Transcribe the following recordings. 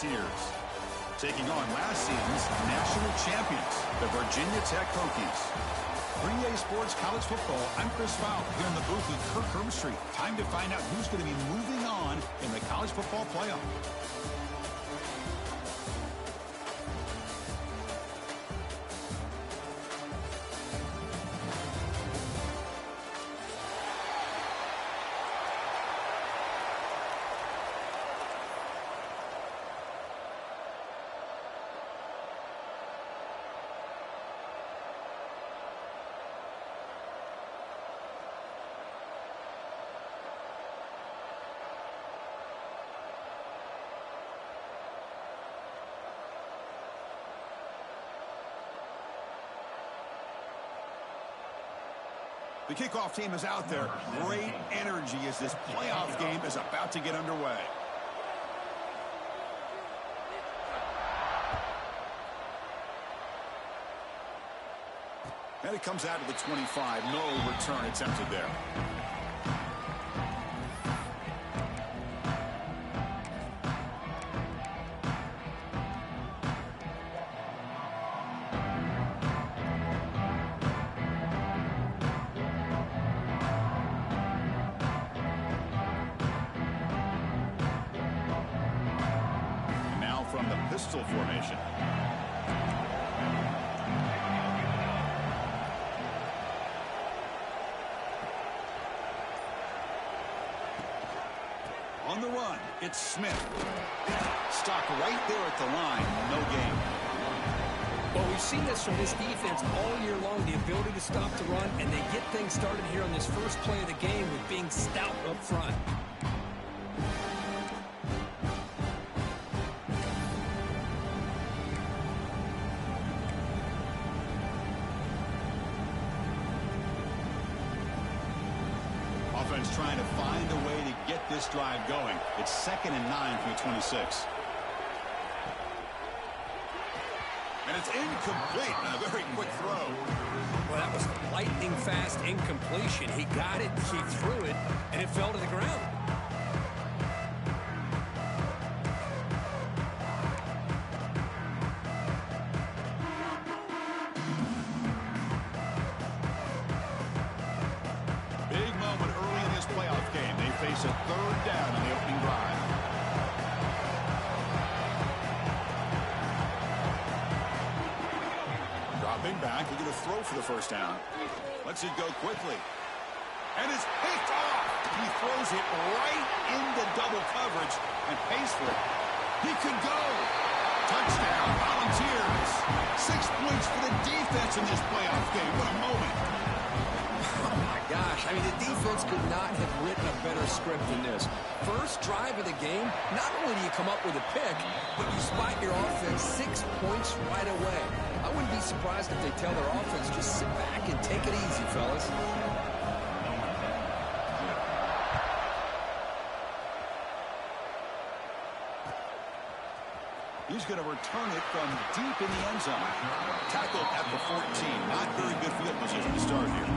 Volunteers. Taking on last season's national champions, the Virginia Tech Hokies. For EA Sports College Football, I'm Chris Fowl here in the booth with Kirk Herbstreit. Time to find out who's going to be moving on in the college football playoff. The kickoff team is out there. Great energy as this playoff game is about to get underway. And it comes out to the 25. No return attempted there. From the pistol formation. On the run, it's Smith. Stopped right there at the line. No gain. Well, we've seen this from this defense all year long, the ability to stop the run, and they get things started here on this first play of the game with being stout up front. Offense trying to find a way to get this drive going. It's 2nd and 9 from the 26. And it's incomplete. A very quick throw. Well, that was lightning fast incompletion. He got it, he threw it, and it fell to the ground. Face a 3rd down on the opening drive. Dropping back, he's going to throw for the 1st down. Lets it go quickly. And it's picked off. He throws it right into double coverage and pays for it. He could go. Touchdown, Volunteers. 6 points for the defense in this playoff game. What a moment. Oh, my gosh. I mean, the defense could not have written a better script than this. First drive of the game, not only do you come up with a pick, but you spot your offense 6 points right away. I wouldn't be surprised if they tell their offense, just sit back and take it easy, fellas. He's going to return it from deep in the end zone. Tackled at the 14. Not very good field position to start here.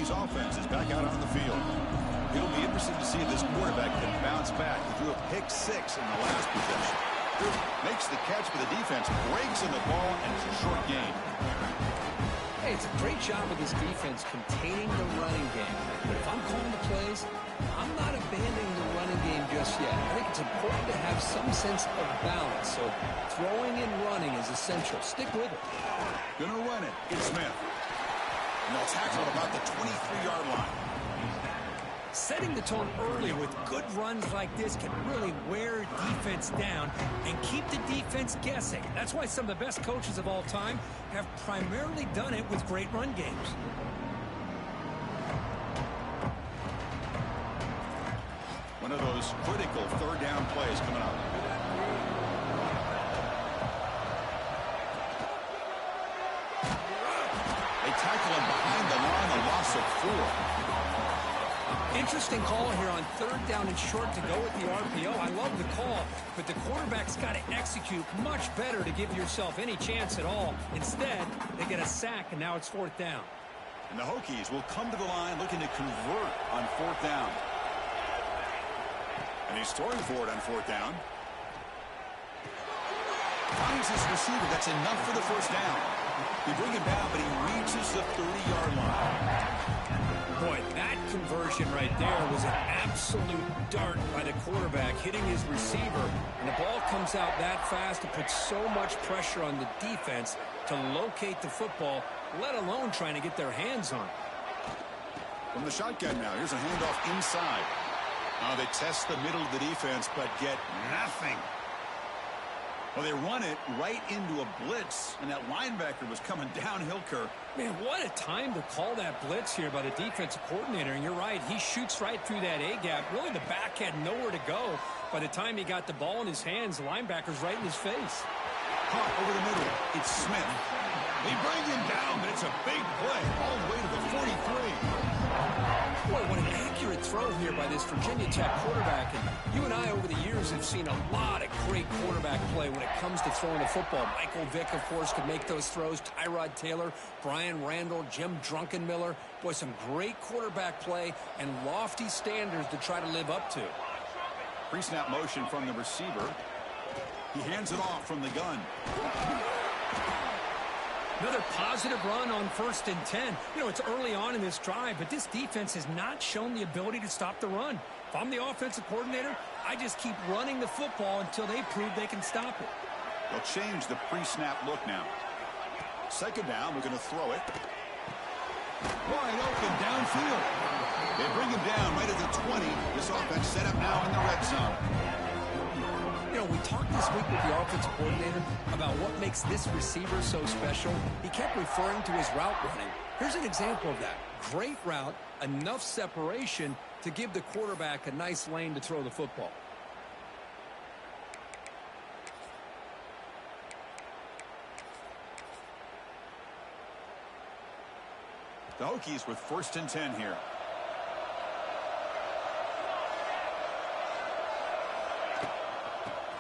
Offense is back out on the field. It'll be interesting to see if this quarterback can bounce back. He threw a pick 6 in the last possession. Makes the catch for the defense, breaks in the ball, and it's a short gain. Hey, it's a great job of this defense containing the running game. But if I'm calling the plays, I'm not abandoning the running game just yet. I think it's important to have some sense of balance. So throwing and running is essential. Stick with it. Gonna run it. It's Smith. And they'll tackle at about the 23-yard line. Setting the tone early with good runs like this can really wear defense down and keep the defense guessing. That's why some of the best coaches of all time have primarily done it with great run games. One of those critical 3rd down plays coming up. Interesting call here on third down and short to go with the RPO. I love the call, but the quarterback's got to execute much better to give yourself any chance at all. Instead, they get a sack, and now it's fourth down. And the Hokies will come to the line looking to convert on fourth down. And he's throwing for it on fourth down. Finds his receiver. That's enough for the first down. They bring him down, but he reaches the 30-yard line. Boy, that conversion right there was an absolute dart by the quarterback, hitting his receiver. And the ball comes out that fast to put so much pressure on the defense to locate the football, let alone trying to get their hands on it. From the shotgun now, here's a handoff inside. They test the middle of the defense, but get nothing. Well, they run it right into a blitz, and that linebacker was coming downhill, Kirk. Man, what a time to call that blitz here by the defensive coordinator. And you're right, he shoots right through that A-gap. Really, the back had nowhere to go. By the time he got the ball in his hands, the linebacker's right in his face. Caught over the middle. It's Smith. They bring him down, but it's a big play all the way to the 43. Boy, what an accurate throw here by this Virginia Tech quarterback. And you and I, over the years, have seen a lot of great quarterback play when it comes to throwing the football. Michael Vick, of course, could make those throws. Tyrod Taylor, Brian Randall, Jim Druckenmiller. Boy, some great quarterback play and lofty standards to try to live up to. Pre-snap motion from the receiver. He hands it off from the gun. Another positive run on 1st and 10. You know, it's early on in this drive, but this defense has not shown the ability to stop the run. If I'm the offensive coordinator, I just keep running the football until they prove they can stop it. They'll change the pre-snap look now. Second down, we're going to throw it. Wide open downfield. They bring him down right at the 20. This offense set up now in the red zone. You know, we talked this week with the offensive coordinator about what makes this receiver so special. He kept referring to his route running. Here's an example of that. Great route, enough separation to give the quarterback a nice lane to throw the football. The Hokies with 1st and 10 here.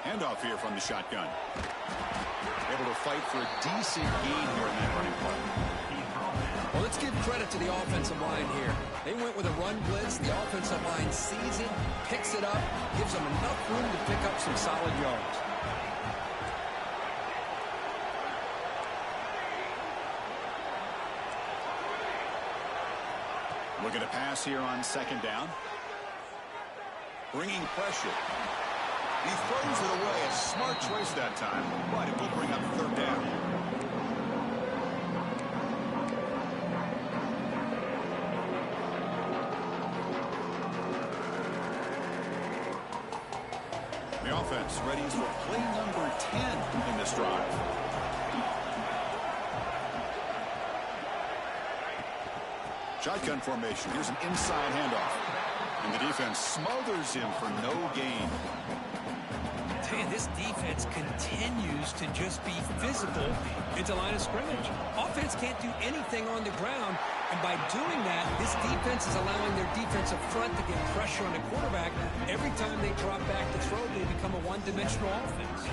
Handoff here from the shotgun. Able to fight for a decent gain here in that running play. Well, let's give credit to the offensive line here. They went with a run blitz. The offensive line sees it, picks it up, gives them enough room to pick up some solid yards. Looking to pass here on second down. Bringing pressure. He throws it away. A smart choice that time, but it will bring up third down. The offense ready for play number 10 in this drive. Shotgun formation. Here's an inside handoff. And the defense smothers him for no gain. Man, this defense continues to just be physical into line of scrimmage. Offense can't do anything on the ground, and by doing that, this defense is allowing their defensive front to get pressure on the quarterback. Every time they drop back to throw, they become a one-dimensional offense.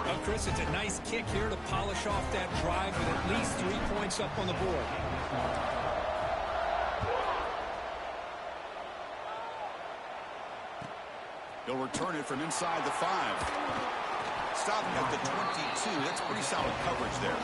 Well, Chris, it's a nice kick here to polish off that drive with at least 3 points up on the board. He'll return it from inside the 5. Stopping at the 22. That's pretty solid coverage there.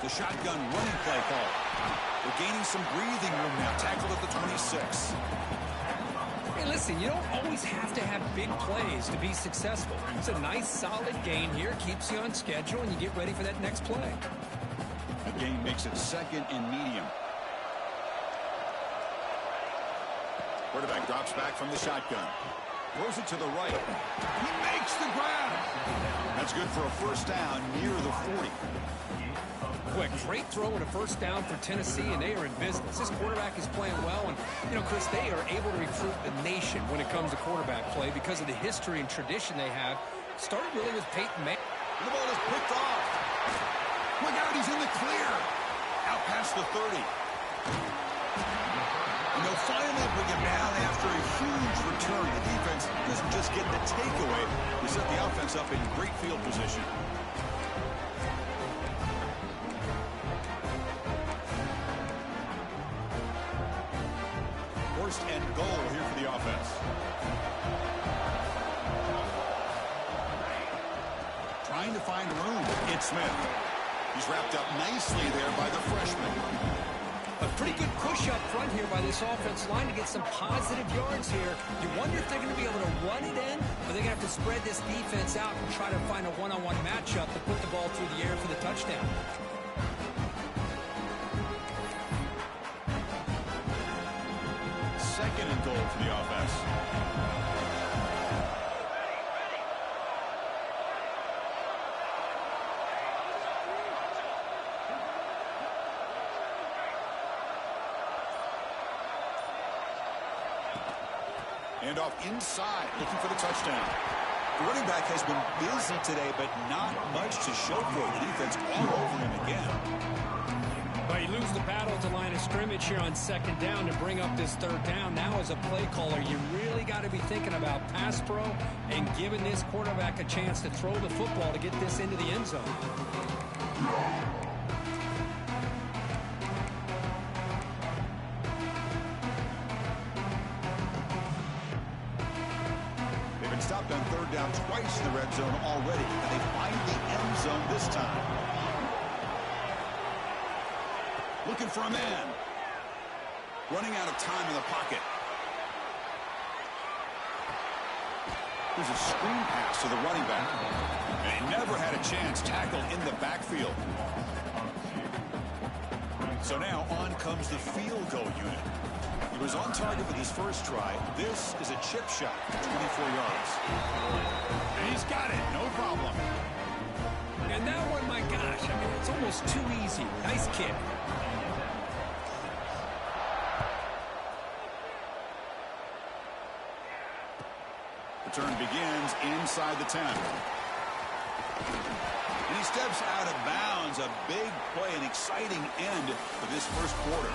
The shotgun running play call. They're gaining some breathing room now. Tackled at the 26. Hey, listen, you don't always have to have big plays to be successful. It's a nice, solid gain here. Keeps you on schedule, and you get ready for that next play. The gain makes it second and medium. Quarterback drops back from the shotgun. Throws it to the right. He makes the grab. That's good for a first down near the 40. Quick, great throw and a first down for Tennessee, and they are in business. This quarterback is playing well, and, you know, Chris, they are able to recruit the nation when it comes to quarterback play because of the history and tradition they have. Started really with Peyton Manning. The ball is picked off. Look out, he's in the clear. Out past the 30. And they'll finally bring him down after a huge return. The defense doesn't just get the takeaway. They set the offense up in great field position. First and goal here for the offense. Trying to find room. It's Smith. He's wrapped up nicely there by the freshman. A pretty good push up front here by this offense line to get some positive yards here. You wonder if they're going to be able to run it in, or they're going to have to spread this defense out and try to find a one-on-one matchup to put the ball through the air for the touchdown. Second and goal for the offense. And off inside, looking for the touchdown. The running back has been busy today, but not much to show for it. The defense all over him again. But you lose the battle at the line of scrimmage here on second down to bring up this third down. Now as a play caller, you really got to be thinking about pass pro and giving this quarterback a chance to throw the football to get this into the end zone. They've been stopped on third down twice in the red zone already, and they find the end zone this time. Looking for a man. Running out of time in the pocket. There's a screen pass to the running back. And he never had a chance tackled in the backfield. So now on comes the field goal unit. He was on target with his first try. This is a chip shot for 24 yards. And he's got it. No problem. And that one, my gosh, I mean, it's almost too easy. Nice kick. Return begins inside the 10. And he steps out of bounds. A big play, an exciting end for this first quarter.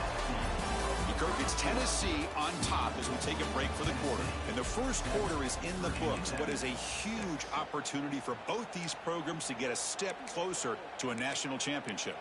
Kirk, it's Tennessee on top as we take a break for the quarter. And the first quarter is in the books. What is a huge opportunity for both these programs to get a step closer to a national championship.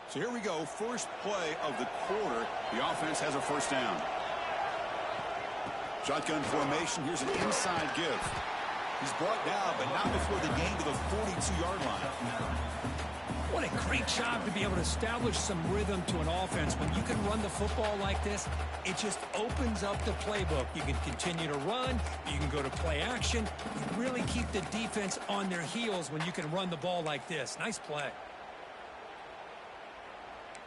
So here we go, first play of the quarter. The offense has a first down. Shotgun formation, here's an inside give. He's brought down, but not before the gain to the 42-yard line. What a great job to be able to establish some rhythm to an offense. When you can run the football like this, it just opens up the playbook. You can continue to run. You can go to play action. You really keep the defense on their heels when you can run the ball like this. Nice play.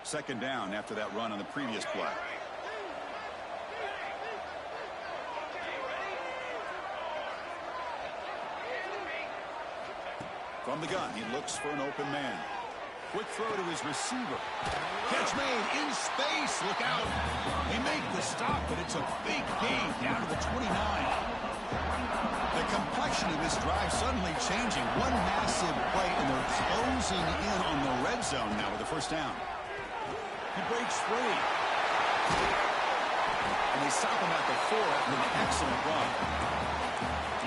Second down after that run on the previous play. From the gun, he looks for an open man. Quick throw to his receiver. Catch made in space. Look out. They make the stop, but it's a big gain down to the 29. The complexion of this drive suddenly changing. One massive play, and they're closing in on the red zone now with the first down. He breaks free. And they stop him at the 4 after an excellent run.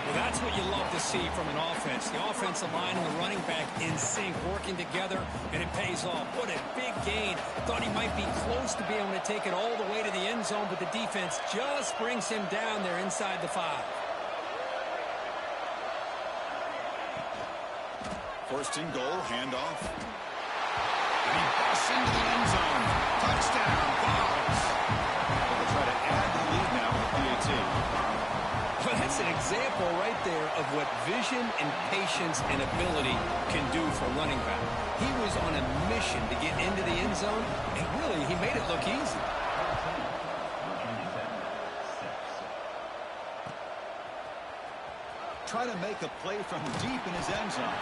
Well, that's what you love to see from an offense. The offensive line and the running back in sync, working together, and it pays off. What a big gain. Thought he might be close to being able to take it all the way to the end zone, but the defense just brings him down there inside the 5. First and goal, handoff. And he busts into the end zone. Touchdown, Bob. see. Well, that's an example right there of what vision and patience and ability can do for a running back. He was on a mission to get into the end zone, and really, he made it look easy. Trying to make a play from deep in his end zone.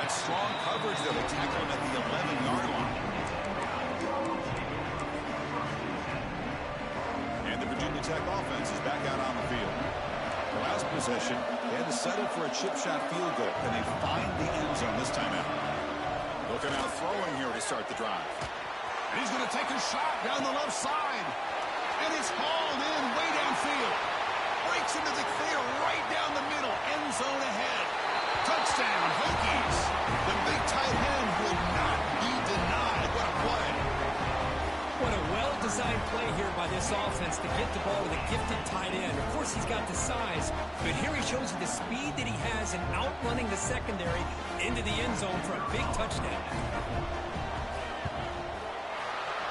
That's strong coverage, though. They tackle him at the 11-yard line. And the Virginia Tech offense is back out on the field. The last possession, they had to settle for a chip shot field goal. Can they find the end zone this time out? Looking out throwing here to start the drive. And he's going to take a shot down the left side. And it's hauled in way downfield. Breaks into the clear right down the middle. End zone ahead. Touchdown, Hokies. The big tight end will not be denied. What a play. What a well-designed play here by this offense to get the ball with a gifted tight end. Of course, he's got the size, but here he shows you the speed that he has in outrunning the secondary into the end zone for a big touchdown.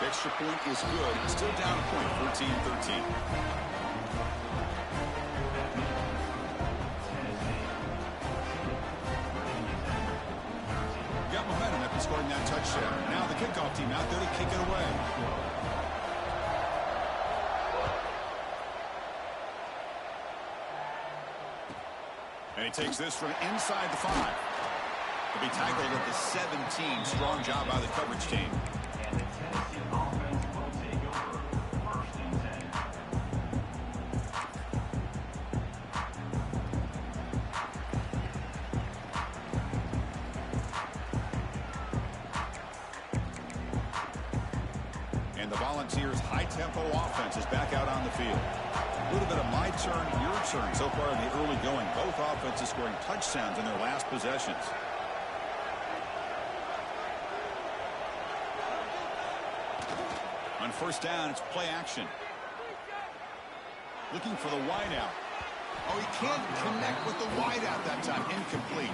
The extra point is good. It's still down a point, 14-13. Got momentum after scoring that touchdown. Now the kickoff team out there to kick it away. And he takes this from inside the 5. He'll be tackled at the 17. Strong job by the coverage team. And the Volunteers' high-tempo offense is back out on the field. A little bit of my turn, your turn so far in the early going. Both offenses scoring touchdowns in their last possessions. On first down, it's play action. Looking for the wideout. Oh, he can't connect with the wideout that time. Incomplete.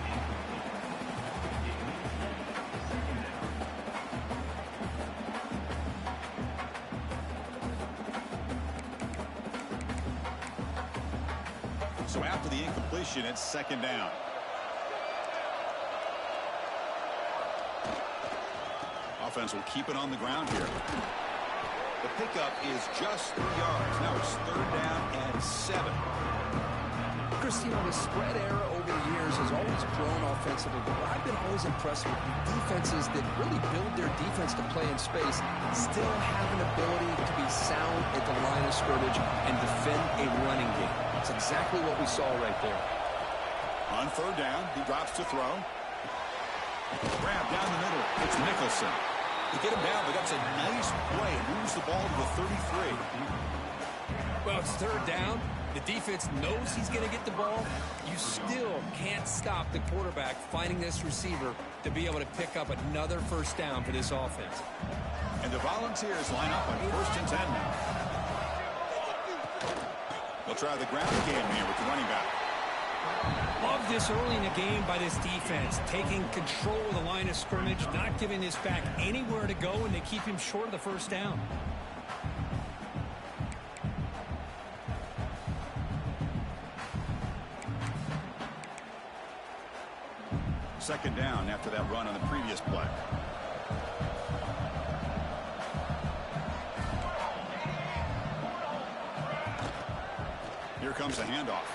So after the incompletion, it's second down. Offense will keep it on the ground here. The pickup is just 3 yards. Now it's third down and 7. Chris, you know, the spread era over the years has always grown offensively, but I've been always impressed with defenses that really build their defense to play in space, still have an ability to be sound at the line of scrimmage and defend a running game. That's exactly what we saw right there. On third down, he drops to throw. Grab down the middle. It's Nicholson. To get him down, but that's a nice play. Moves the ball to the 33. Well, it's third down. The defense knows he's going to get the ball. You still can't stop the quarterback finding this receiver to be able to pick up another first down for this offense. And the Volunteers line up on first and 10 now. They'll try the ground game here with the running back. Love this early in the game by this defense, taking control of the line of scrimmage, not giving this back anywhere to go, and they keep him short of the first down. Second down after that run on the previous play. Here comes the handoff.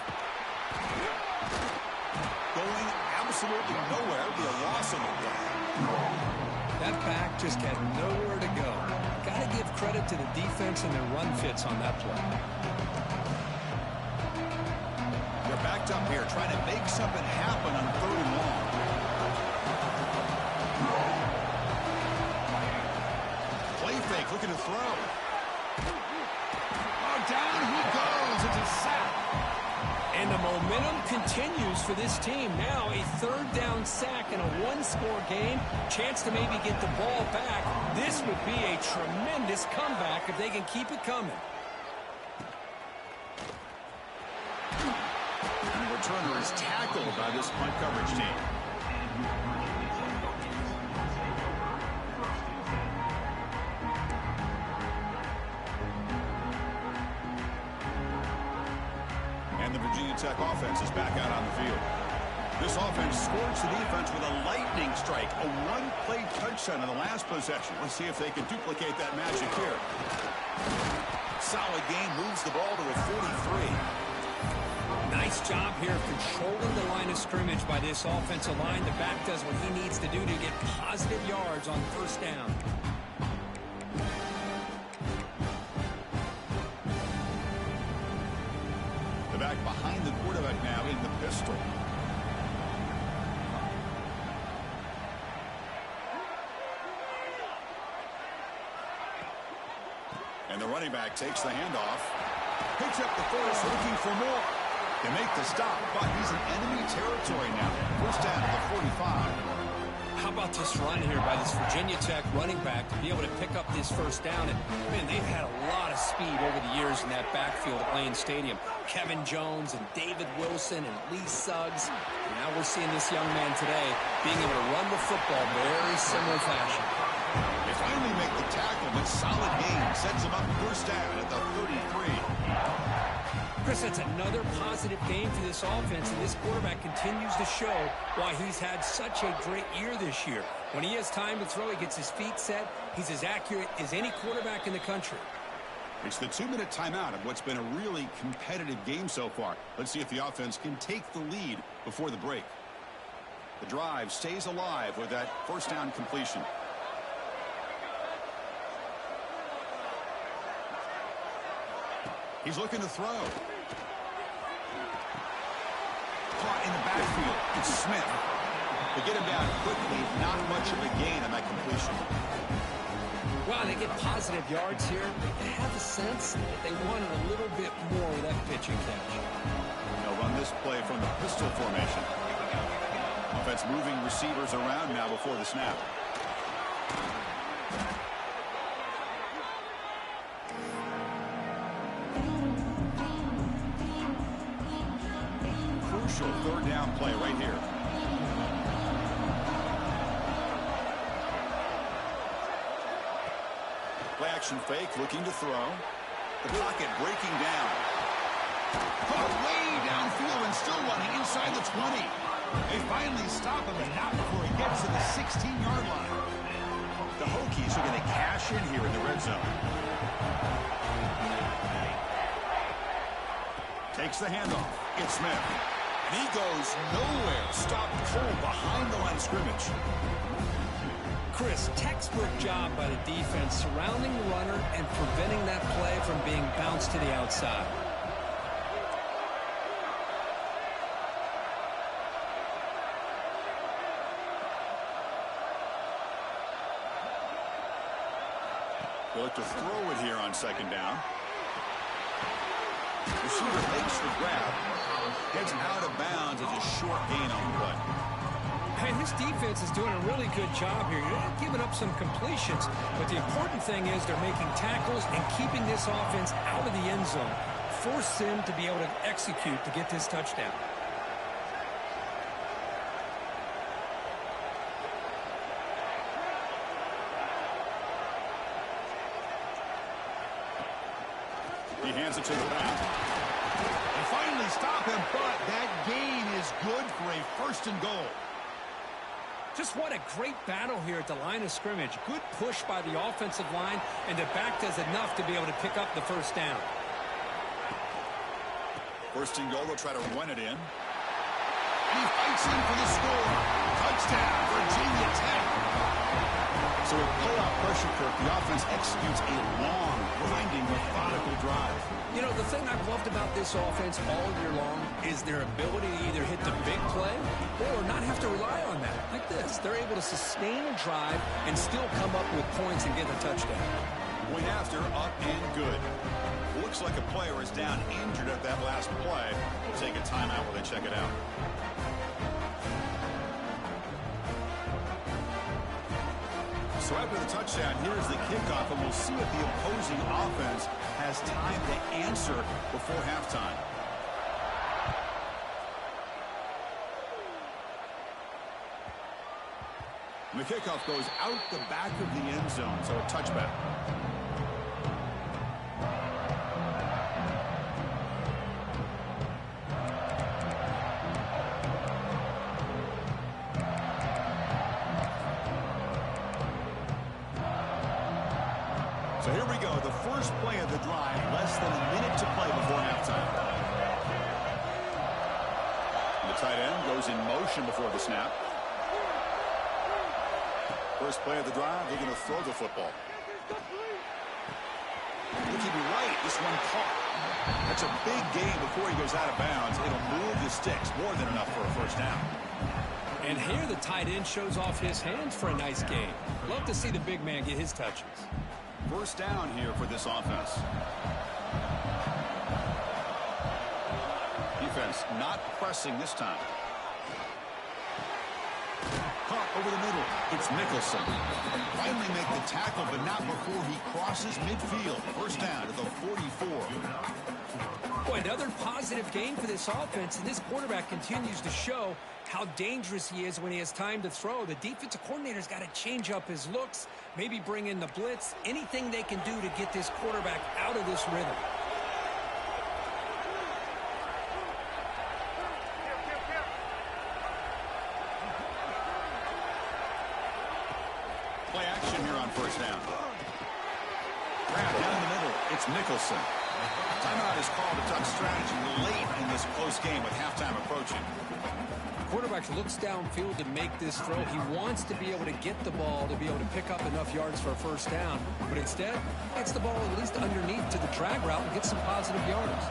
Going absolutely nowhere. Be a loss on the play. That back just had nowhere to go. Got to give credit to the defense and their run fits on that play. They're backed up here trying to make something happen on third and long. Play fake, looking to throw. Oh, down he goes. It's a sack. And the momentum continues for this team. Now a third down sack in a one-score game. Chance to maybe get the ball back. This would be a tremendous comeback if they can keep it coming. And the returner is tackled by this punt coverage team. Tech offense is back out on the field. This offense scorched the defense with a lightning strike, a one-play touchdown in the last possession. Let's see if they can duplicate that magic here. Solid game, moves the ball to a 43. Nice job here of controlling the line of scrimmage by this offensive line. The back does what he needs to do to get positive yards on first down. The back behind the quarterback now in the pistol. And the running back takes the handoff. Picks up the force, looking for more. They make the stop, but he's in enemy territory now. First down at the 45. How about this run here by this Virginia Tech running back to be able to pick up this first down? And, man, they've had a lot of speed over the years in that backfield at Lane Stadium. Kevin Jones and David Wilson and Lee Suggs. And now we're seeing this young man today being able to run the football very similar fashion. They finally make the tackle, but solid gain sets him up first down at the 33. Chris, that's another positive game for this offense, and this quarterback continues to show why he's had such a great year this year. When he has time to throw, he gets his feet set. He's as accurate as any quarterback in the country. It's the 2-minute timeout of what's been a really competitive game so far. Let's see if the offense can take the lead before the break. The drive stays alive with that first down completion. He's looking to throw. Caught in the backfield. It's Smith. They get him down quickly. Not much of a gain on that completion. Wow, they get positive yards here. They have a sense that they wanted a little bit more with that pitch and catch. They'll run this play from the pistol formation. Offense moving receivers around now before the snap. Crucial third down play right here. Play action fake, looking to throw. The pocket breaking down. Caught way downfield and still running inside the 20. They finally stop him, and not before he gets to the 16-yard line. The Hokies are going to cash in here in the red zone. Takes the handoff. It's Smith. And he goes nowhere. Stopped cold behind the line of scrimmage. Chris, textbook job by the defense surrounding the runner and preventing that play from being bounced to the outside. They look to throw it here on second down. Receiver makes the grab. Gets out of bounds as a short gain on the play. Hey, this defense is doing a really good job here. You're not giving up some completions, but the important thing is they're making tackles and keeping this offense out of the end zone. Force them to be able to execute to get this touchdown. He hands it to the back. They finally stop him, but that gain is good for a first and goal. Just what a great battle here at the line of scrimmage. Good push by the offensive line, and the back does enough to be able to pick up the first down. First and goal, they'll try to run it in. And he fights in for the score. Touchdown, Virginia Tech. So with pull-out pressure, Kirk, the offense executes a long, grinding, methodical drive. You know, the thing I've loved about this offense all year long is their ability to either hit the big play or not have to rely on that. Like this, they're able to sustain a drive and still come up with points and get a touchdown. Point after, up and good. Looks like a player is down injured at that last play. We'll take a timeout while they check it out. So after the touchdown, here's the kickoff, and we'll see if the opposing offense has time to answer before halftime. And the kickoff goes out the back of the end zone, so a touchback. first play of the drive, less than a minute to play before halftime. The tight end goes in motion before the snap. First play of the drive, they're going to throw the football. Looking right, this one caught. That's a big gain before he goes out of bounds. It'll move the sticks, more than enough for a first down. And here the tight end shows off his hands for a nice gain. Love to see the big man get his touches. First down here for this offense. Defense not pressing this time. Caught over the middle. It's Nicholson. Finally make the tackle, but not before he crosses midfield. First down at the 44. Boy, another positive gain for this offense, and this quarterback continues to show how dangerous he is when he has time to throw. The defensive coordinator's got to change up his looks, maybe bring in the blitz, anything they can do to get this quarterback out of this rhythm. Play action here on first down. Grab down the middle. It's Nicholson. Timeout is called to talk strategy late in this close game with halftime approaching. The quarterback looks downfield to make this throw. He wants to be able to get the ball to be able to pick up enough yards for a first down. But instead, gets the ball at least underneath to the drag route and gets some positive yards.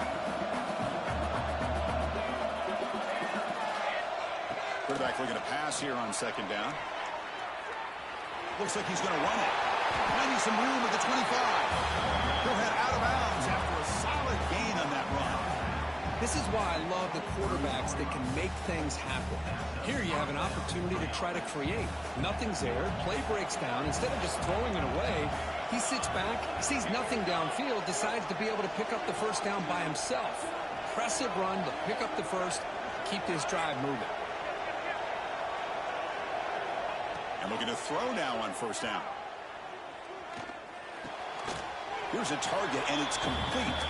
Quarterback looking to pass here on second down. Looks like he's going to run it. Finding some room at the 25. He'll head out of bounds after a solid gain on that run. This is why I love the quarterbacks that can make things happen. Here you have an opportunity to try to create. Nothing's there. Play breaks down. Instead of just throwing it away, he sits back, sees nothing downfield, decides to be able to pick up the first down by himself. Impressive run to pick up the first, keep this drive moving. And looking to throw now on first down. Here's a target, and it's complete.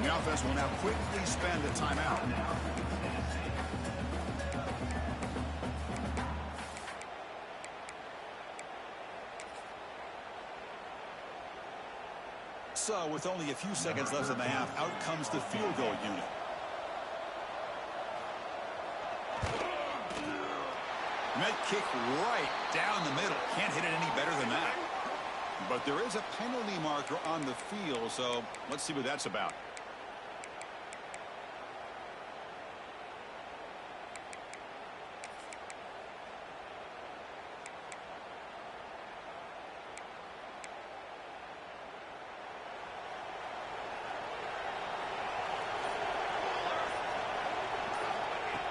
The offense will now quickly spend a timeout. So, with only a few seconds left in the half, out comes the field goal unit. Met kick right down the middle. Can't hit it any better than that. But there is a penalty marker on the field, so let's see what that's about.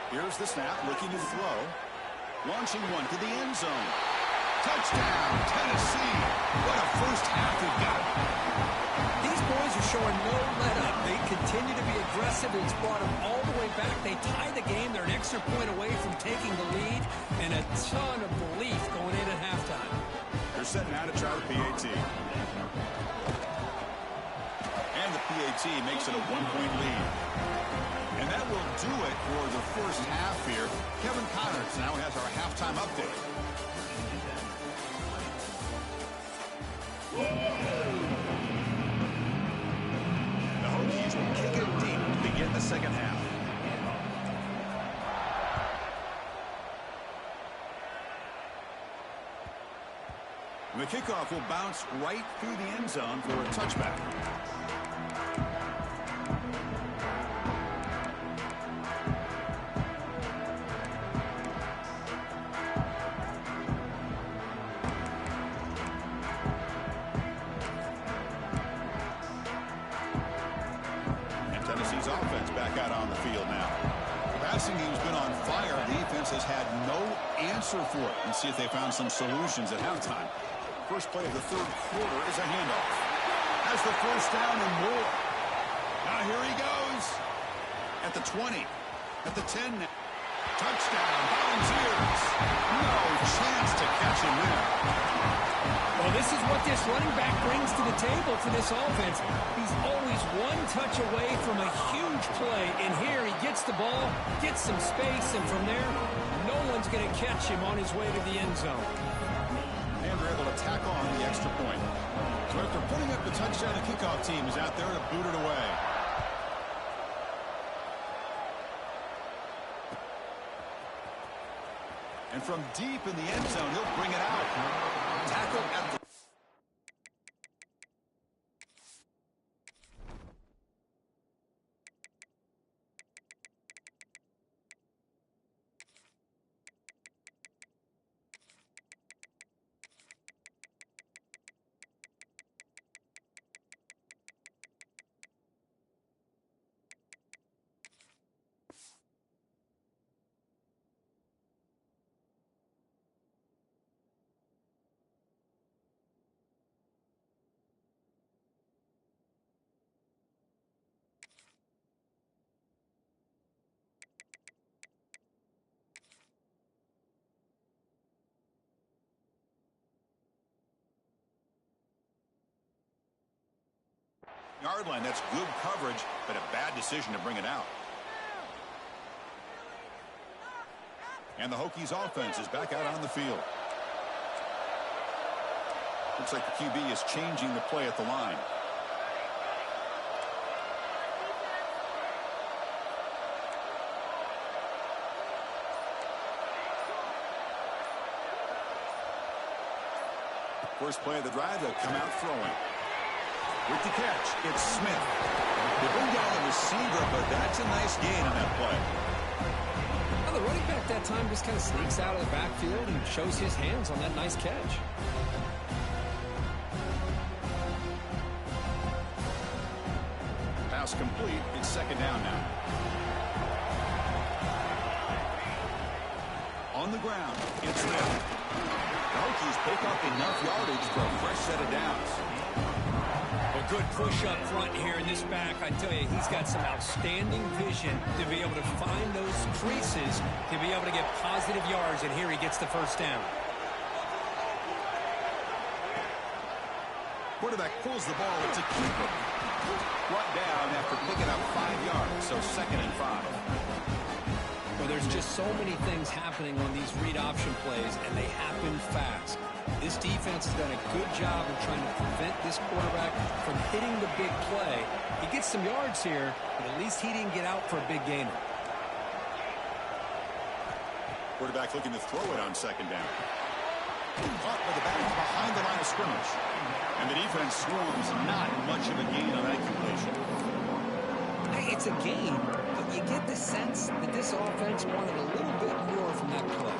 Here's the snap, looking to throw. Launching one to the end zone. Touchdown, Tennessee. What a first half we've got. These boys are showing no let-up. They continue to be aggressive. It's brought them all the way back. They tie the game. They're an extra point away from taking the lead, and a ton of belief going in at halftime. They're setting out to try the PAT. And the PAT makes it a one-point lead. And that will do it for the first half here. Kevin Connors now has our halftime update. The Hokies will kick it deep to begin the second half. And the kickoff will bounce right through the end zone for a touchback. Tennessee's offense back out on the field now. The passing game's been on fire. The defense has had no answer for it. Let's see if they found some solutions at halftime. First play of the third quarter is a handoff. Has the first down and more. Now here he goes. At the 20. At the 10. Touchdown. Volunteers. No chance to catch him there. Well, this is what this running back brings to the table for this offense. He's always one touch away from a huge play. And here he gets the ball, gets some space, and from there, no one's going to catch him on his way to the end zone. And they're able to tack on the extra point. So after putting up the touchdown, the kickoff team is out there to boot it away. And from deep in the end zone, he'll bring it out. Tackle at the... Yard line, that's good coverage, but a bad decision to bring it out. And the Hokies offense is back out on the field. Looks like the QB is changing the play at the line. First play of the drive, they'll come out throwing. With the catch, it's Smith. They bring down the receiver, but that's a nice gain on that play. Now the running back that time just kind of sneaks out of the backfield and shows his hands on that nice catch. Pass complete. It's second down now. On the ground, it's Smith. The Hokies pick up enough yardage for a fresh set of downs. A good push up front here in this back. I tell you, he's got some outstanding vision to be able to find those creases, to be able to get positive yards, and here he gets the first down. Quarterback pulls the ball. It's a keeper. Brought down after picking up 5 yards, so 2nd and 5. Well, there's just so many things happening on these read option plays, and they happen fast. This defense has done a good job of trying to prevent this quarterback from hitting the big play. He gets some yards here, but at least he didn't get out for a big gainer. Quarterback looking to throw it on 2nd down. Caught by the back behind the line of scrimmage. And the defense swarms. Not much of a gain on that completion. Hey, it's a gain, but you get the sense that this offense wanted a little bit more from that play.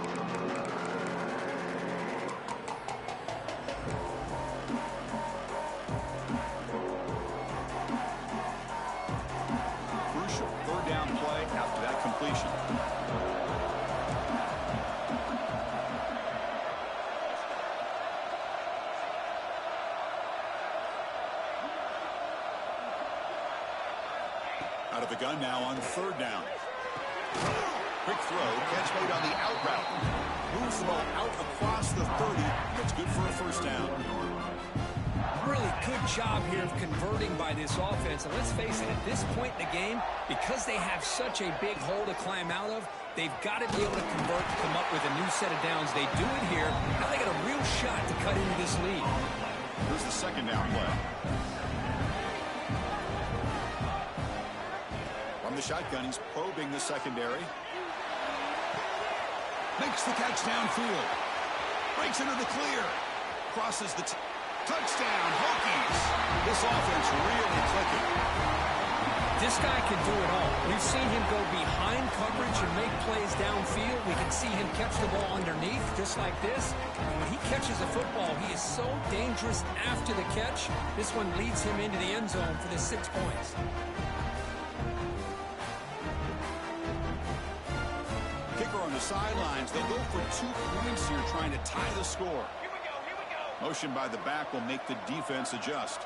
Crucial 3rd down play after that completion. Out of the gun now on 3rd down. Quick throw, catch made on the out route. Moves the ball out across the 30. That's good for a first down. Really good job here of converting by this offense. And let's face it, at this point in the game, because they have such a big hole to climb out of, they've got to be able to convert to come up with a new set of downs. They do it here. Now they got a real shot to cut into this lead. Here's the 2nd down play. From the shotgun, he's probing the secondary. Makes the catch downfield. Breaks into the clear. Crosses the touchdown. Hokies. This offense really clicking. This guy can do it all. We've seen him go behind coverage and make plays downfield. We can see him catch the ball underneath just like this. And when he catches a football, he is so dangerous after the catch. This one leads him into the end zone for the 6 points. Kicker on the sidelines. They'll go for 2 points here, trying to tie the score. Here we go. Motion by the back will make the defense adjust.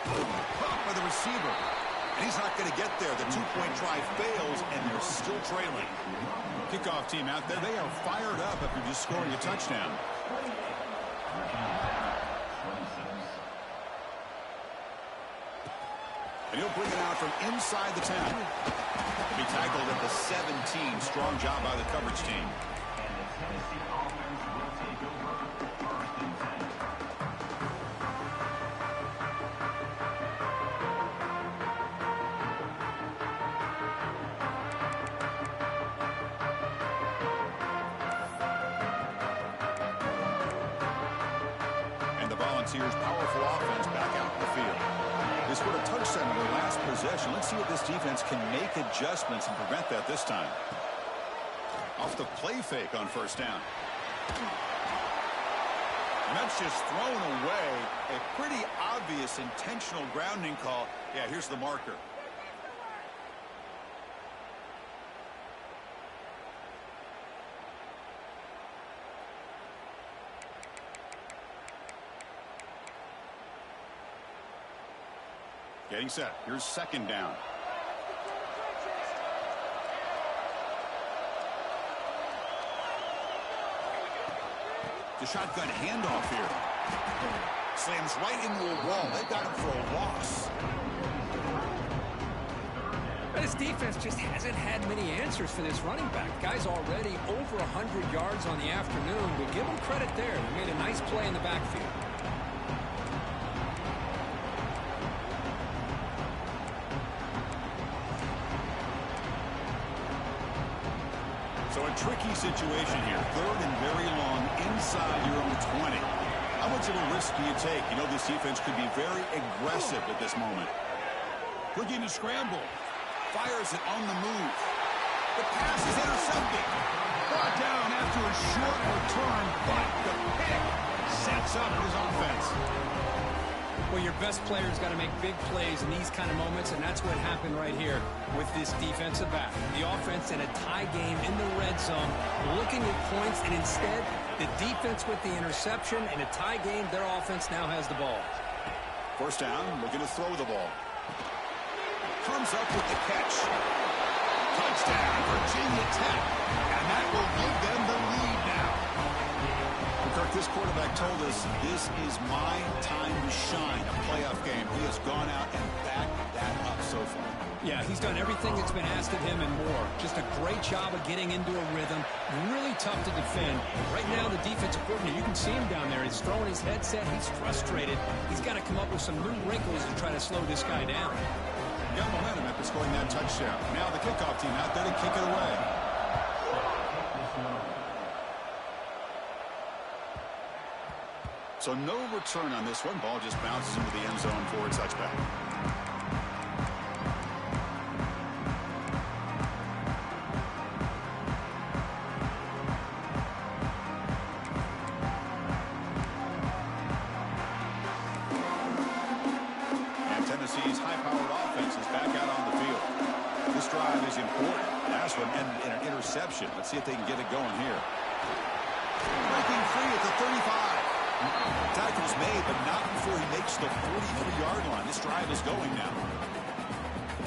Caught by the receiver. And he's not going to get there. The 2-point try fails, and they're still trailing. Kickoff team out there. They are fired up after just scoring a touchdown. And he'll bring it out from inside the 10. He'll be tackled at the 17. Strong job by the coverage team. Volunteers' powerful offense back out in the field. They scored a touchdown in their last possession. Let's see if this defense can make adjustments and prevent that this time. Off the play fake on first down. And that's just thrown away. A pretty obvious intentional grounding call. Yeah, here's the marker. Getting set. Here's second down. The shotgun handoff here. Slams right into a wall. They've got him for a loss. This defense just hasn't had many answers for this running back. Guy's already over 100 yards on the afternoon, but give him credit there. They made a nice play in the backfield. So a tricky situation here. Third and very long inside your own 20. How much of a risk do you take? You know this defense could be very aggressive at this moment. Looking to scramble. Fires it on the move. The pass is intercepted. Brought down after a short return, but the pick sets up his offense. Well, your best player's got to make big plays in these kind of moments, and that's what happened right here with this defensive back. The offense in a tie game in the red zone, looking at points, and instead, the defense with the interception. In a tie game, their offense now has the ball. First down, looking to throw the ball. Comes up with the catch. Touchdown, Virginia Tech. And that will give them the lead now. Kirk, this quarterback told us this is my time to shine, a playoff game. He has gone out and backed that up so far. Yeah, he's done everything that's been asked of him and more. Just a great job of getting into a rhythm. Really tough to defend. Right now, the defensive coordinator, you can see him down there. He's throwing his headset. He's frustrated. He's got to come up with some new wrinkles to try to slow this guy down. Got momentum after scoring that touchdown. Now the kickoff team out there to kick it away. So no return on this one. Ball just bounces into the end zone for a touchback. And Tennessee's high-powered offense is back out on the field. This drive is important. Last one ended in an interception. Let's see if they can get it going here. Breaking free at the 35. Tackle's made, but not before he makes the 43-yard line. This drive is going now.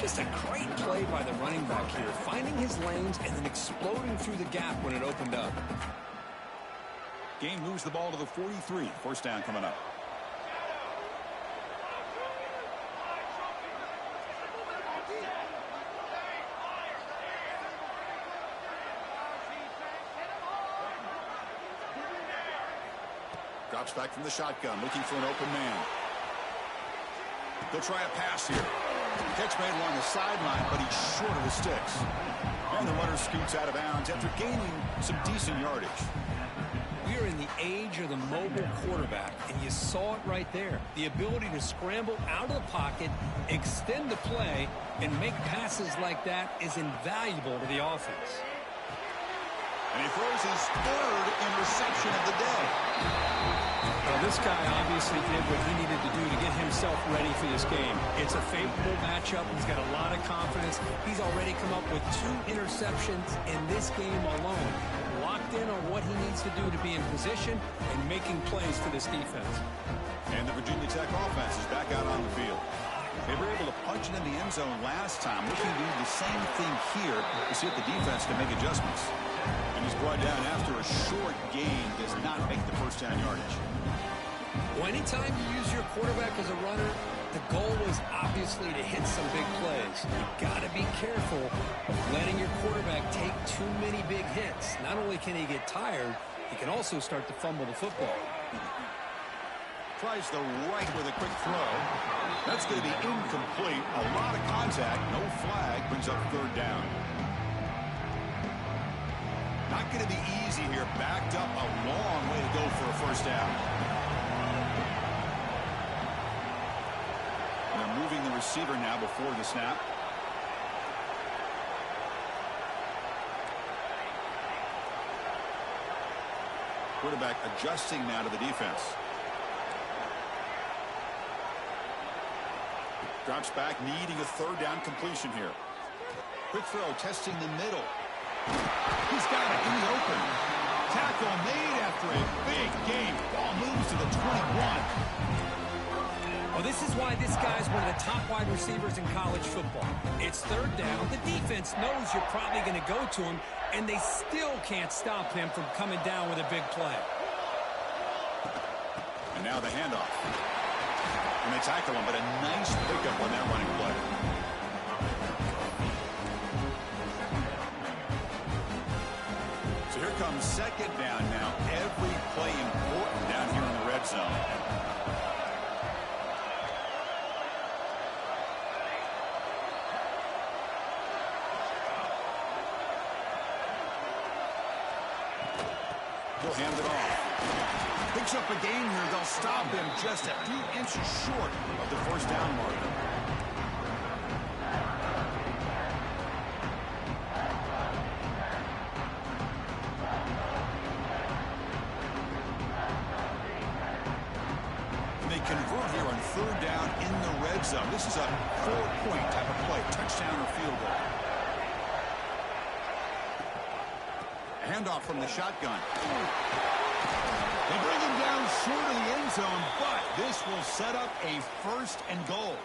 Just a great play by the running back here, finding his lanes and then exploding through the gap when it opened up. Game moves the ball to the 43. First down coming up. Drops back from the shotgun, looking for an open man. They'll try a pass here. Catch made along the sideline, but he's short of the sticks. And the runner scoots out of bounds after gaining some decent yardage. We are in the age of the mobile quarterback, and you saw it right there. The ability to scramble out of the pocket, extend the play, and make passes like that is invaluable to the offense. And he throws his third interception of the day. Well, this guy obviously did what he needed to do to get himself ready for this game. It's a favorable matchup. He's got a lot of confidence. He's already come up with 2 interceptions in this game alone. Locked in on what he needs to do to be in position and making plays for this defense. And the Virginia Tech offense is back out on the field. They were able to punch it in the end zone last time. Looking to do the same thing here to see if the defense can make adjustments. And he's brought down after a short gain. Does not make the first down yardage. Well, anytime you use your quarterback as a runner, the goal was obviously to hit some big plays. You've got to be careful of letting your quarterback take too many big hits. Not only can he get tired, he can also start to fumble the football. Tries the right with a quick throw. That's going to be incomplete. A lot of contact. No flag. Brings up third down. Not going to be easy here. Backed up a long way to go for a first down. They're moving the receiver now before the snap. Quarterback adjusting now to the defense. Drops back, needing a third down completion here. Quick throw, testing the middle. He's got it in the open. Tackle made after a big game. Ball moves to the 21. Well, this is why this guy's one of the top wide receivers in college football. It's third down. The defense knows you're probably going to go to him, and they still can't stop him from coming down with a big play. And now the handoff. And they tackle him, but a nice pickup on that running play. So here comes second down now. Every play important down here in the red zone. He'll hand it off. Picks up a gain here. They'll stop him just a few inches short of the first down marker. And they convert here on third down in the red zone. This is a 4-point type of play, touchdown or field goal. A handoff from the shotgun. They bring him down short of the end zone, but this will set up a first and goal.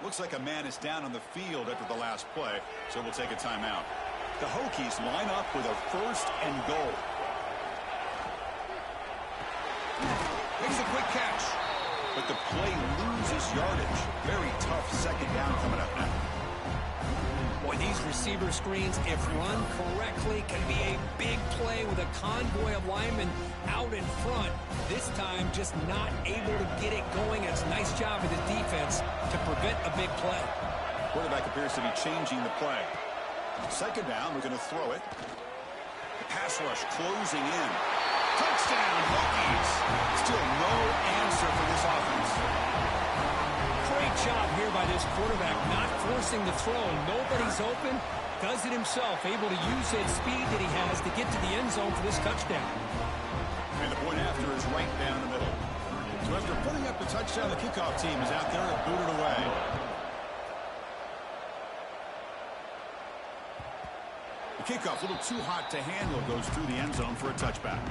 Looks like a man is down on the field after the last play, so we'll take a timeout. The Hokies line up with a first and goal. Makes a quick catch, but the play loses yardage. Very tough second down coming up now. Boy, these receiver screens, if run correctly, can be a big play with a convoy of linemen out in front. This time, just not able to get it going. It's a nice job of the defense to prevent a big play. Quarterback appears to be changing the play. Second down, we're going to throw it. The pass rush closing in. Touchdown, Hokies. Still no answer for this offense. Great job here by this quarterback, not forcing the throw. Nobody's open. Does it himself, able to use that speed that he has to get to the end zone for this touchdown. And the point after is right down the middle. So after putting up the touchdown, the kickoff team is out there to boot it away. The kickoff, a little too hot to handle, goes through the end zone for a touchback.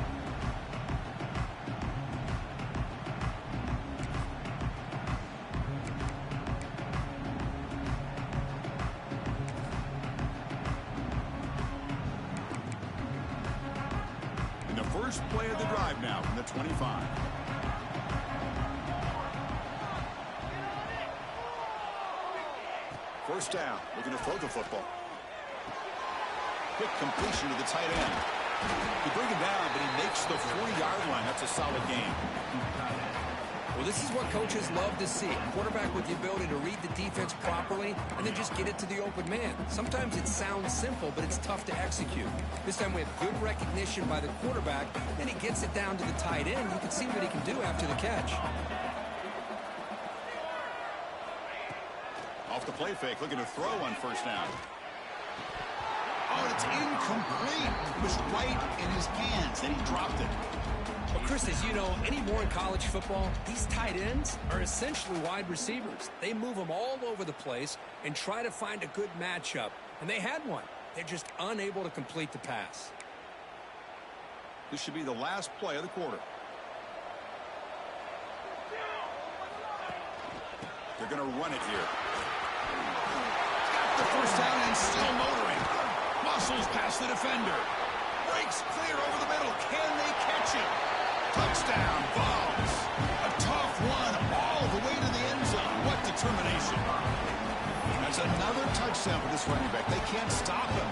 First play of the drive now from the 25. First down. We're going to throw the football. Quick completion to the tight end. He brings him down, but he makes the 40-yard line. That's a solid game. Well, this is what coaches love to see. A quarterback with the ability to read the defense properly and then just get it to the open man. Sometimes it sounds simple, but it's tough to execute. This time we have good recognition by the quarterback, then he gets it down to the tight end. You can see what he can do after the catch. Off the play fake, looking to throw on first down. Oh, it's incomplete. It was right in his hands, then he dropped it. Well, Chris, as you know, anymore in college football, these tight ends are essentially wide receivers. They move them all over the place and try to find a good matchup. And they had one. They're just unable to complete the pass. This should be the last play of the quarter. They're going to run it here. Got the first down and still motoring. Muscles past the defender. Breaks clear over the middle. Can they catch him? Touchdown, Vols. A tough one all the way to the end zone. determination. That's another touchdown for this running back. They can't stop him.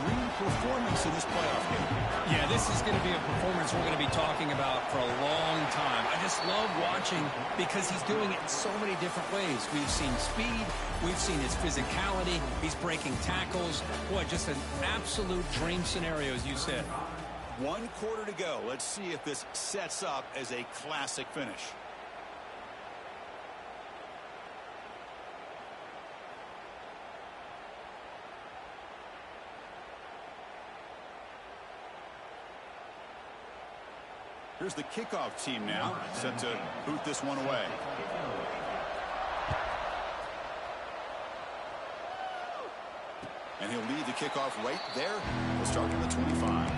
Dream performance in this playoff game. Yeah, this is going to be a performance we're going to be talking about for a long time. I just love watching because he's doing it in so many different ways. We've seen speed. We've seen his physicality. He's breaking tackles. Boy, just an absolute dream scenario, as you said. 1 quarter to go. Let's see if this sets up as a classic finish. Here's the kickoff team now, set to boot this one away. And he'll lead the kickoff right there. We'll start from the 25.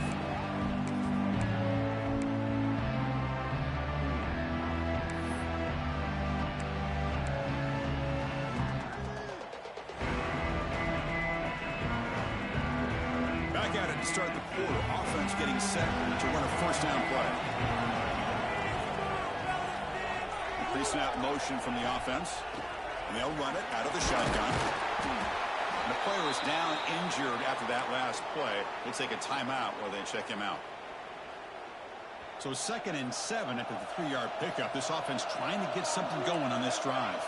Back at it to start the quarter. Offense getting set to run a first down play. Pre-snap motion from the offense. And they'll run it out of the shotgun. And the player is down injured after that last play. They'll take a timeout while they check him out. So 2nd and 7 after the 3-yard pickup. This offense trying to get something going on this drive.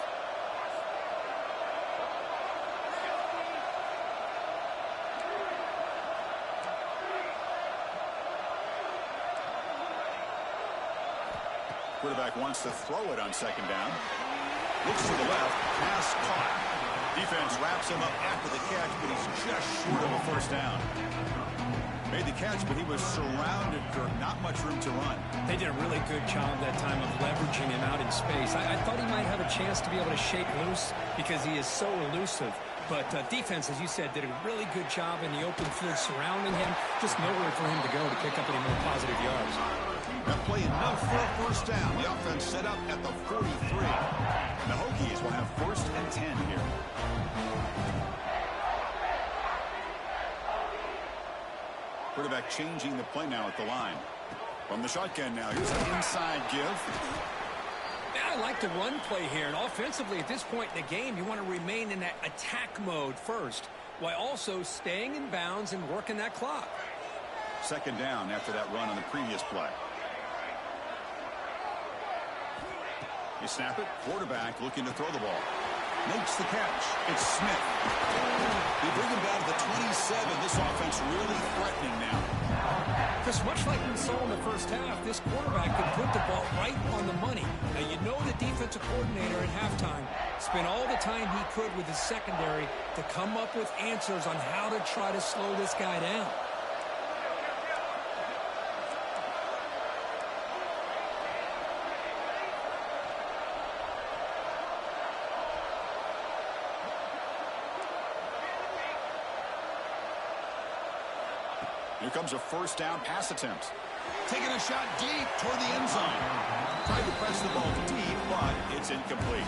Quarterback wants to throw it on 2nd down. Looks to the left. Pass caught. Defense wraps him up after the catch, but he's just short of a first down. Made the catch, but he was surrounded, Kirk. Not much room to run. They did a really good job that time of leveraging him out in space. I thought he might have a chance to be able to shake loose because he is so elusive. But defense, as you said, did a really good job in the open field surrounding him. Just nowhere for him to go to pick up any more positive yards. That play enough for a first down. The offense set up at the 43. The Hokies will have 1st and 10 here. Quarterback changing the play now at the line. From the shotgun now, here's an inside give. Yeah, I like the run play here. And offensively, at this point in the game, you want to remain in that attack mode first, while also staying in bounds and working that clock. 2nd down after that run on the previous play. You snap it. Quarterback looking to throw the ball. Makes the catch. It's Smith. They bring him down to the 27. This offense really threatening now. Because much like we saw in the first half, this quarterback could put the ball right on the money. Now, you know the defensive coordinator at halftime spent all the time he could with his secondary to come up with answers on how to try to slow this guy down. Here comes a first down pass attempt. Taking a shot deep toward the end zone. Tried to press the ball deep, but it's incomplete.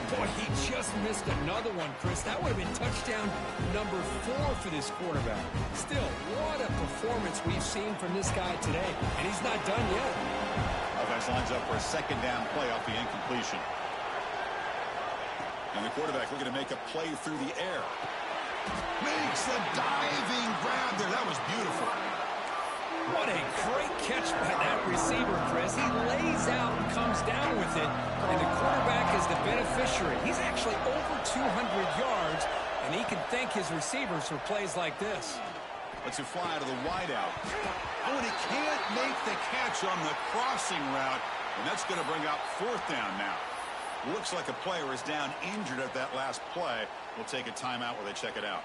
Boy, he just missed another one, Chris. That would have been touchdown number 4 for this quarterback. Still, what a performance we've seen from this guy today. And he's not done yet. Offense lines up for a 2nd down play off the incompletion. And the quarterback looking to make a play through the air. Makes the diving grab there. That was beautiful. What a great catch by that receiver, Chris. He lays out and comes down with it, and the quarterback is the beneficiary. He's actually over 200 yards, and he can thank his receivers for plays like this. Lets it fly to the wideout. Oh, and he can't make the catch on the crossing route, and that's going to bring up 4th down now. Looks like a player is down injured at that last play. We'll take a timeout while they check it out.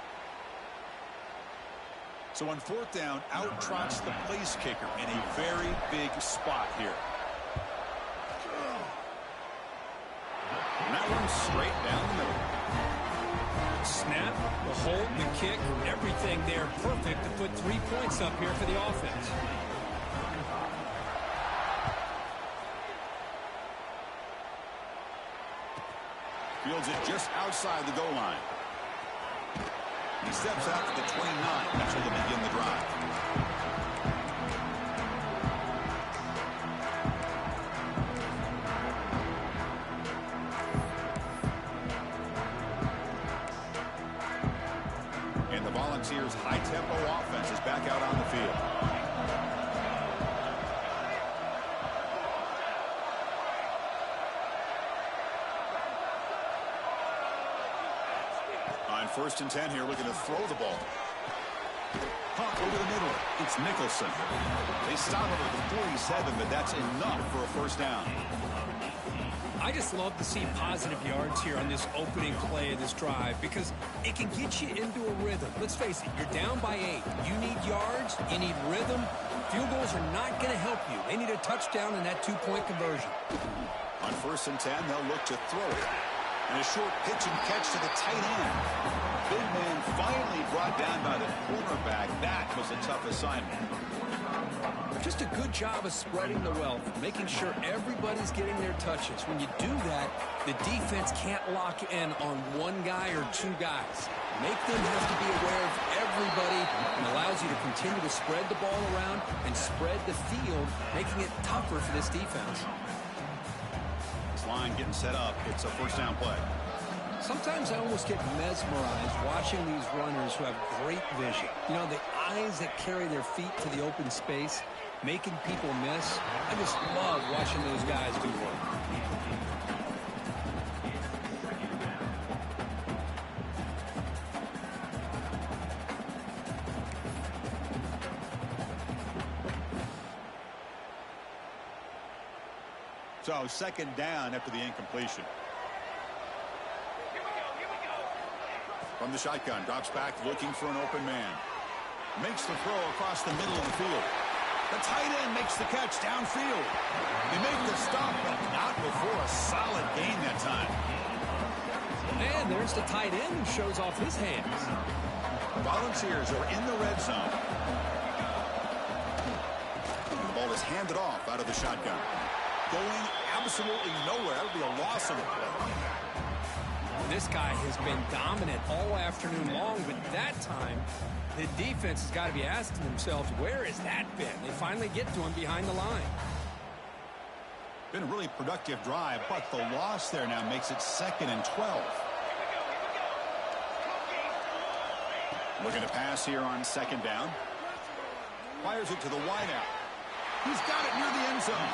So on 4th down, out trots the place kicker in a very big spot here. And that one's straight down the middle. Snap, the hold, the kick, everything there perfect to put 3 points up here for the offense. Fields it just outside the goal line. He steps out to the 29. That's where they begin the drive. And the Volunteers' high-tempo offense is back out on the field. On 1st and 10 here, looking to throw the ball. Pump over the middle. It's Nicholson. They stop him at the 47, but that's enough for a first down. I just love to see positive yards here on this opening play of this drive because it can get you into a rhythm. Let's face it, you're down by 8. You need yards, you need rhythm. Field goals are not going to help you. They need a touchdown in that 2-point conversion. On 1st and 10, they'll look to throw it. And a short pitch and catch to the tight end. Big man finally brought down by the cornerback. That was a tough assignment. Just a good job of spreading the wealth, making sure everybody's getting their touches. When you do that, the defense can't lock in on one guy or 2 guys. Make them have to be aware of everybody and allows you to continue to spread the ball around and spread the field, making it tougher for this defense. This line getting set up. It's a first down play. Sometimes I almost get mesmerized watching these runners who have great vision. You know, the eyes that carry their feet to the open space, making people miss. I just love watching those guys do work. So 2nd down after the incompletion. From the shotgun, drops back looking for an open man. Makes the throw across the middle of the field. The tight end makes the catch downfield. They make the stop, but not before a solid gain that time. And there's the tight end who shows off his hands. Volunteers are in the red zone. The ball is handed off out of the shotgun. Going absolutely nowhere. That would be a loss on the play. This guy has been dominant all afternoon long, but that time, the defense has got to be asking themselves, where has that been? They finally get to him behind the line. Been a really productive drive, but the loss there now makes it 2nd and 12. Looking to pass here on 2nd down. Fires it to the wideout. He's got it near the end zone.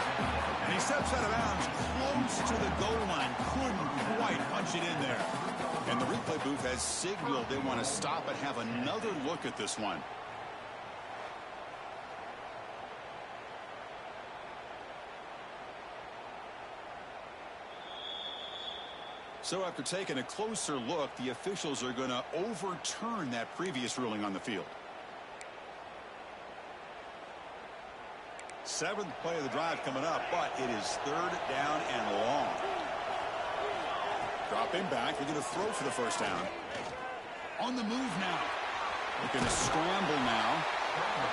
And he steps out of bounds close to the goal line. Couldn't quite punch it in there. And the replay booth has signaled they want to stop and have another look at this one. So after taking a closer look, the officials are going to overturn that previous ruling on the field. 7th play of the drive coming up, but it is 3rd down and long. Dropping back, looking to throw for the first down. On the move now. Looking to scramble now.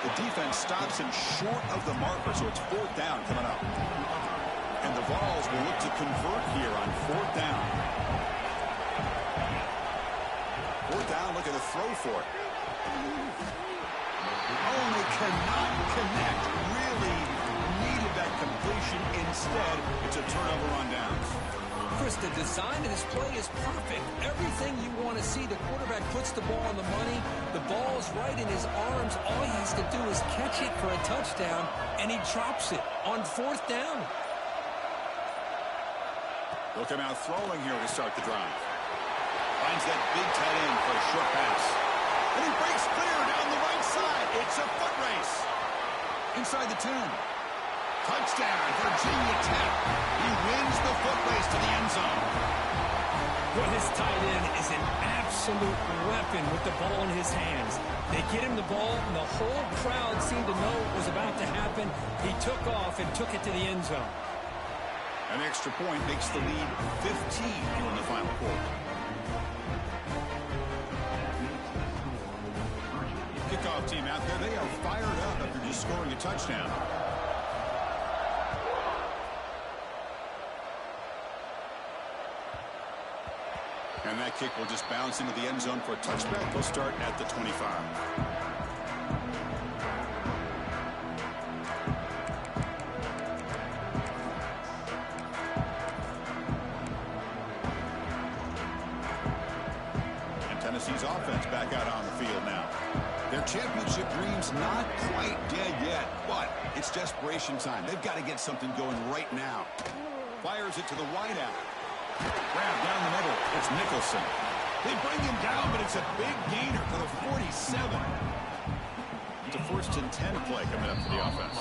The defense stops him short of the marker, so it's 4th down coming up. And the Vols will look to convert here on 4th down. 4th down, looking to throw for it. Oh, and they cannot connect. Really needed that completion. Instead, it's a turnover on downs. Chris, the design of this play is perfect. Everything you want to see. The quarterback puts the ball on the money. The ball's right in his arms. All he has to do is catch it for a touchdown, and he drops it on 4th down. They'll come out throwing here to start the drive. Finds that big tight end for a short pass. And he breaks clear down the right side. It's a foot race. Inside the 10. Touchdown, Virginia Tech. He wins the foot race to the end zone. Well, this tight end is an absolute weapon with the ball in his hands. They get him the ball, and the whole crowd seemed to know what was about to happen. He took off and took it to the end zone. An extra point makes the lead 15 here in the final quarter. Kickoff team out there, they are fired up after just scoring a touchdown. And that kick will just bounce into the end zone for a touchback. They'll start at the 25. Tennessee's offense back out on the field now. Their championship dream's not quite dead yet, but it's desperation time. They've got to get something going right now. Fires it to the wideout. Grab down the middle. It's Nicholson. They bring him down, but it's a big gainer for the 47. It's a 1st and 10 play coming up for the offense.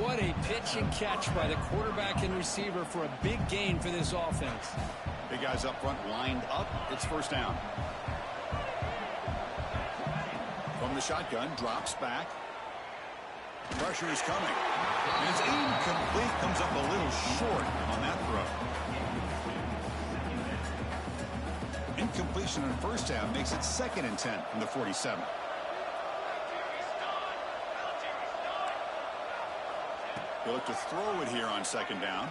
What a pitch and catch by the quarterback and receiver for a big gain for this offense. Big guys up front lined up. It's 1st down. From the shotgun, drops back. Pressure is coming. And it's incomplete. Comes up a little short on that throw. Incompletion on 1st down makes it 2nd and 10 from the 47. He'll look to throw it here on 2nd down.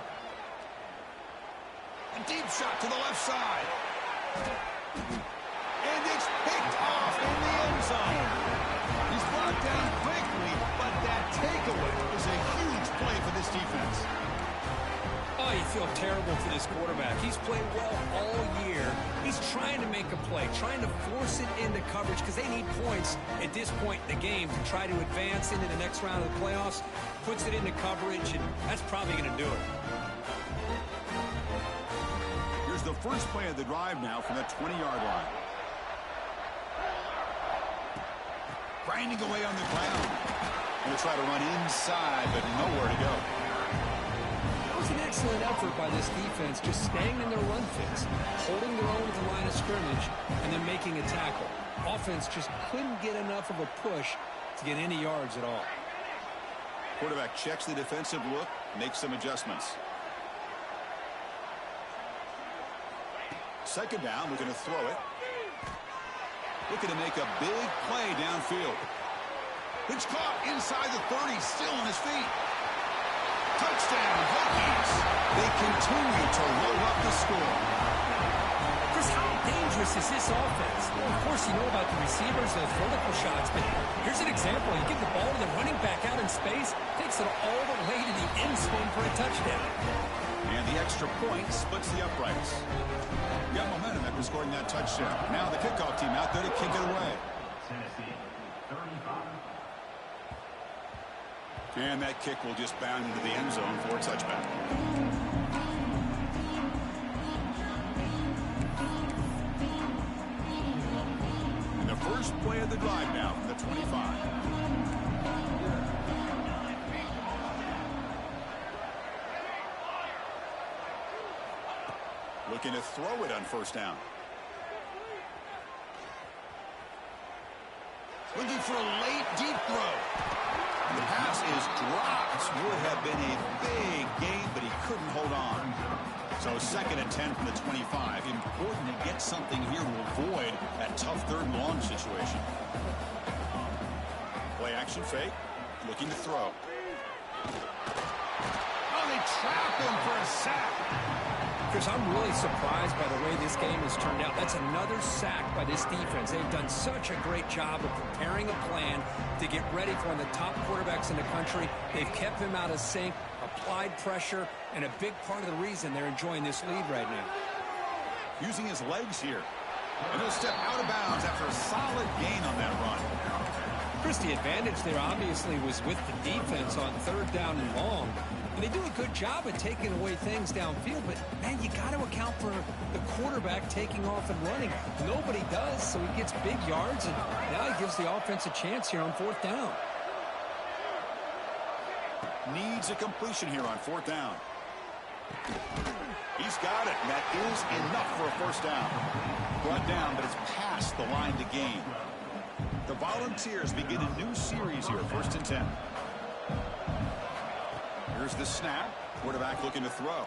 A deep shot to the left side. And it's picked off in the end zone. He's brought down quickly, but that takeaway is a huge play for this defense. Oh, you feel terrible for this quarterback. He's played well all year. He's trying to make a play, trying to force it into coverage because they need points at this point in the game to try to advance into the next round of the playoffs. Puts it into coverage, and that's probably going to do it. Here's the first play of the drive now from the 20-yard line. Grinding away on the ground. Going to try to run inside, but nowhere to go. That was an excellent effort by this defense, just staying in their run fits, holding their own at the line of scrimmage, and then making a tackle. Offense just couldn't get enough of a push to get any yards at all. Quarterback checks the defensive look, makes some adjustments. 2nd down, we're going to throw it. Looking to make a big play downfield. Pitch caught inside the 30, still on his feet. Touchdown, Hokies. They continue to load up the score. Chris, how dangerous is this offense? Well, of course, you know about the receivers, those vertical shots, but here's an example. You give the ball to the running back out in space, takes it all the way to the end zone for a touchdown. And the extra point splits the uprights. Got momentum after scoring that touchdown. Now the kickoff team out there to kick it away. And that kick will just bound into the end zone for a touchback. And the first play of the drive now from the 25. Looking to throw it on 1st down. Looking for a late deep throw. The pass is dropped. Would have been a big gain, but he couldn't hold on. So 2nd and 10 from the 25. Important to get something here to avoid that tough 3rd and long situation. Play action fake. Looking to throw. Oh, they trap him for a sack. Chris, I'm really surprised by the way this game has turned out. That's another sack by this defense. They've done such a great job of preparing a plan to get ready for one of the top quarterbacks in the country. They've kept him out of sync, applied pressure, and a big part of the reason they're enjoying this lead right now. Using his legs here. And he'll step out of bounds after a solid gain on that run. Chris, the advantage there obviously was with the defense on 3rd down and long. And they do a good job of taking away things downfield, but, man, you got to account for the quarterback taking off and running. Nobody does, so he gets big yards, and now he gives the offense a chance here on 4th down. Needs a completion here on 4th down. He's got it, and that is enough for a 1st down. Brought down, but it's past the line to gain. The Volunteers begin a new series here, 1st and 10. Here's the snap. Quarterback looking to throw.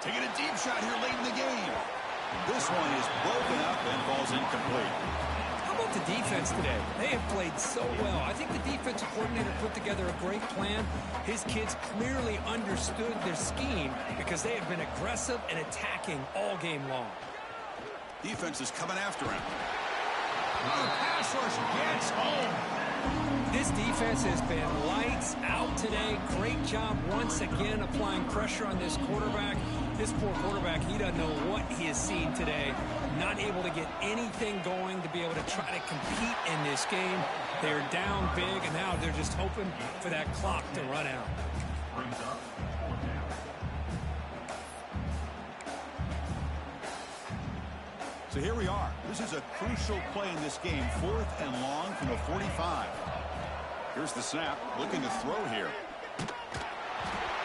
Taking a deep shot here late in the game. This one is broken up and falls incomplete. How about the defense today? They have played so well. I think the defensive coordinator put together a great plan. His kids clearly understood their scheme because they have been aggressive and attacking all game long. Defense is coming after him. The pass rush gets home. This defense has been lights out today. Great job once again applying pressure on this quarterback. This poor quarterback, he doesn't know what he has seen today. Not able to get anything going to be able to try to compete in this game. They're down big, and now they're just hoping for that clock to run out. So here we are. This is a crucial play in this game. 4th and long from the 45. Here's the snap. Looking to throw here.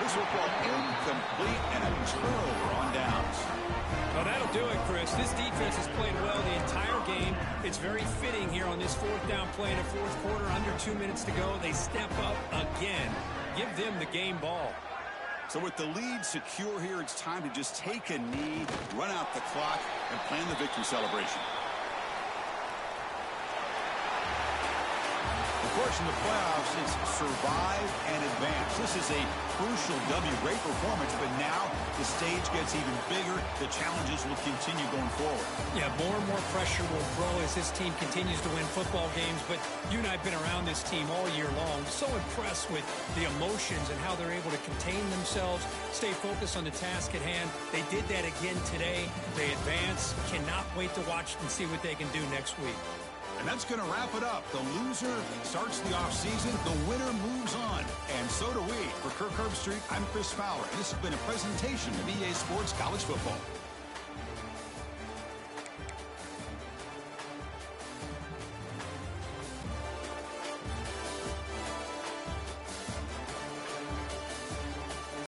This football incomplete and a turnover on downs. Well, that'll do it, Chris. This defense has played well the entire game. It's very fitting here on this 4th down play in the 4th quarter. Under 2 minutes to go. They step up again. Give them the game ball. So with the lead secure here, it's time to just take a knee, run out the clock, and plan the victory celebration. Of course, in the playoffs, it's survive and advance. This is a crucial W. Great performance, but now the stage gets even bigger. The challenges will continue going forward. Yeah, more and more pressure will grow as this team continues to win football games. But you and I have been around this team all year long. So impressed with the emotions and how they're able to contain themselves, stay focused on the task at hand. They did that again today. They advance. Cannot wait to watch and see what they can do next week. And that's going to wrap it up. The loser starts the offseason. The winner moves on. And so do we. For Kirk Herbstreit, I'm Chris Fowler. This has been a presentation of EA Sports College Football.